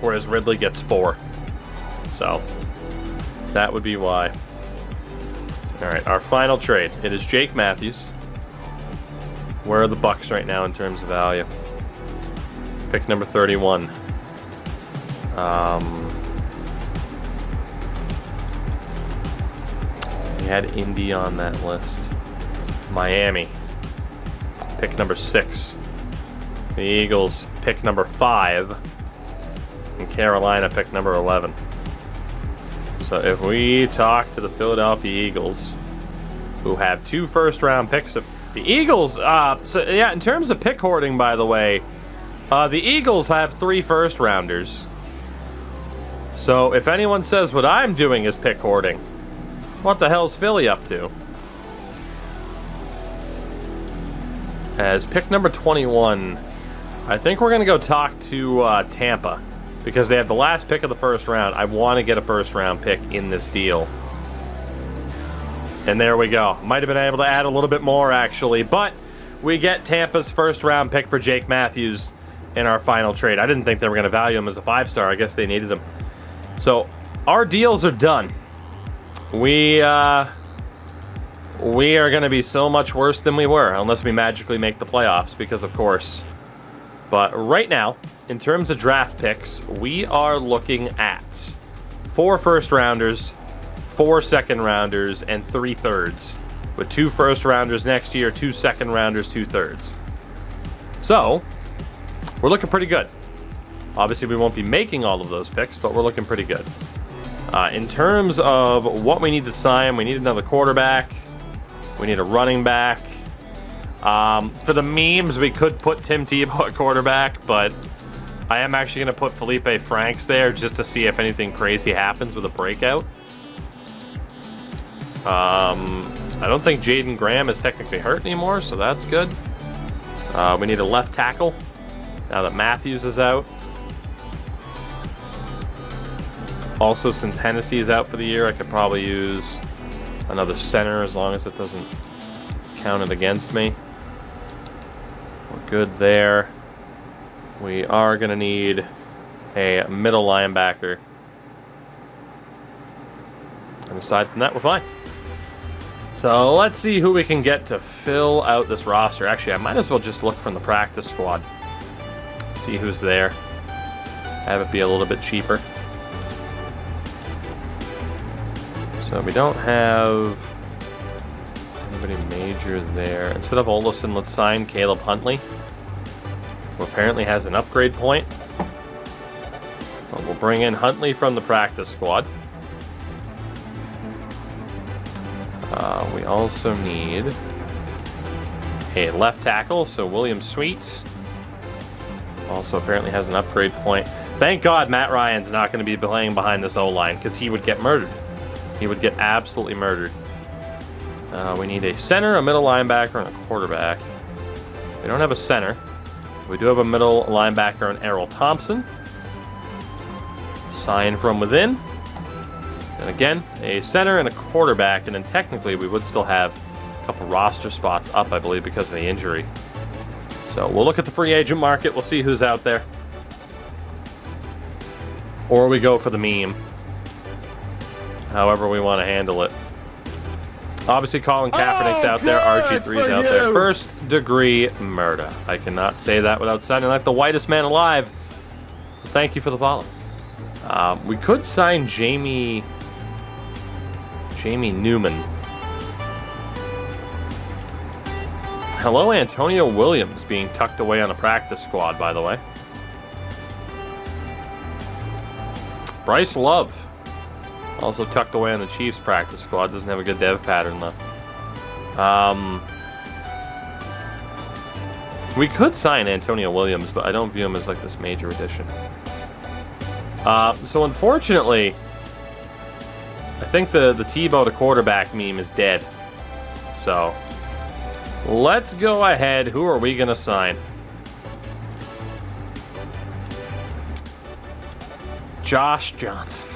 whereas Ridley gets 4. So that would be why. All right, our final trade. It is Jake Matthews. Where are the Bucks right now in terms of value? Pick number 31. We had Indy on that list. Miami, pick number 6. The Eagles, pick number 5. And Carolina, pick number 11. So if we talk to the Philadelphia Eagles, who have 2 first-round picks, the Eagles, so yeah, in terms of pick hoarding, by the way, the Eagles have 3 first-rounders. So if anyone says what I'm doing is pick hoarding, what the hell's Philly up to? As pick number 21, I think we're going to go talk to Tampa, because they have the last pick of the first round. I want to get a first-round pick in this deal. And there we go. Might have been able to add a little bit more, actually, but we get Tampa's first-round pick for Jake Matthews in our final trade. I didn't think they were going to value him as a 5-star. I guess they needed him. So our deals are done. We are going to be so much worse than we were, unless we magically make the playoffs, because of course. But right now, in terms of draft picks, we are looking at 4 first-rounders, 4 second-rounders, and 3 thirds, with 2 first-rounders next year, 2 second-rounders, 2 thirds. So we're looking pretty good. Obviously, we won't be making all of those picks, but we're looking pretty good. In terms of what we need to sign, we need another quarterback. We need a running back. For the memes, we could put Tim Tebow at quarterback, but I am actually going to put Felipe Franks there just to see if anything crazy happens with a breakout. I don't think Jaden Graham is technically hurt anymore, so that's good. We need a left tackle now that Matthews is out. Also, since Hennessy is out for the year, I could probably use another center as long as it doesn't count it against me. We're good there. We are going to need a middle linebacker. And aside from that, we're fine. So let's see who we can get to fill out this roster. Actually, I might as well just look from the practice squad. See who's there. Have it be a little bit cheaper. So we don't have anybody major there. Instead of Olsen, let's sign Caleb Huntley, who apparently has an upgrade point. But we'll bring in Huntley from the practice squad. We also need a left tackle, so William Sweet also apparently has an upgrade point. Thank God Matt Ryan's not going to be playing behind this O-line, because he would get murdered. He would get absolutely murdered. We need a center, a middle linebacker, and a quarterback. We don't have a center. We do have a middle linebacker in Errol Thompson. Sign from within. And again, a center and a quarterback, and then technically we would still have a couple roster spots up, I believe, because of the injury. So we'll look at the free agent market. We'll see who's out there. Or we go for the meme. However we want to handle it. Obviously, Colin Kaepernick's out there. RG3's out there. First degree murder. I cannot say that without sounding like the whitest man alive. Thank you for the follow. We could sign Jamie Newman. Hello, Antonio Williams, being tucked away on a practice squad, by the way. Bryce Love, also tucked away on the Chiefs practice squad. Doesn't have a good dev pattern, though. We could sign Antonio Williams, but I don't view him as like this major addition. So unfortunately, I think the Tebow to quarterback meme is dead. So let's go ahead. Who are we going to sign? Josh Johnson.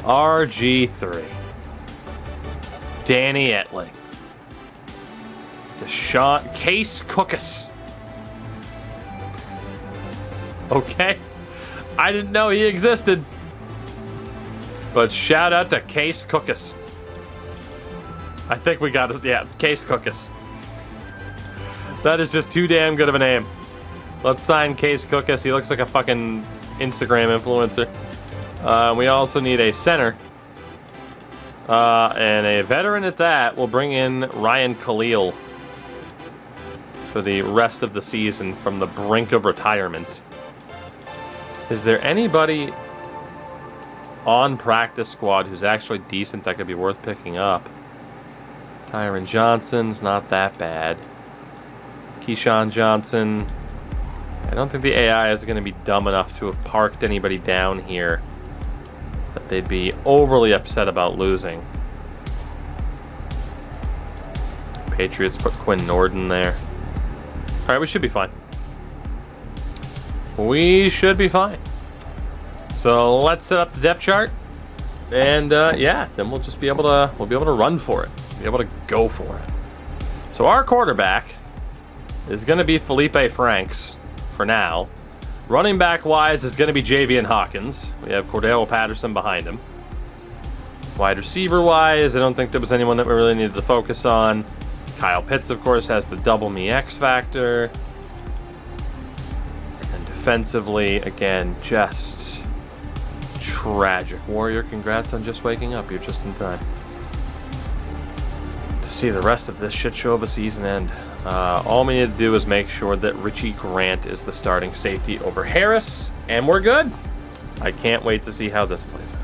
RG3. Danny Etling. Deshaun. Case Cookus. Okay. I didn't know he existed. But shout out to Case Cookus. I think we got it. Yeah, Case Cookus. That is just too damn good of a name. Let's sign Case Cookus. He looks like a fucking Instagram influencer. We also need a center. And a veteran at that. We'll bring in Ryan Khalil for the rest of the season from the brink of retirement. Is there anybody on practice squad who's actually decent that could be worth picking up. Tyron Johnson's not that bad. Keyshawn Johnson. I don't think the AI is going to be dumb enough to have parked anybody down here that they'd be overly upset about losing. Patriots put Quinn Norden there. All right, we should be fine. We should be fine. So let's set up the depth chart, and yeah, then we'll just be able to run for it, be able to go for it. So our quarterback is going to be Felipe Franks for now. Running back wise is going to be Javian Hawkins. We have Cordero Patterson behind him. Wide receiver wise, I don't think there was anyone that we really needed to focus on. Kyle Pitts, of course, has the double me X factor. And defensively, again, just tragic. Warrior, congrats on just waking up. You're just in time to see the rest of this shit show of a season end. All we need to do is make sure that Richie Grant is the starting safety over Harris, and we're good. I can't wait to see how this plays out.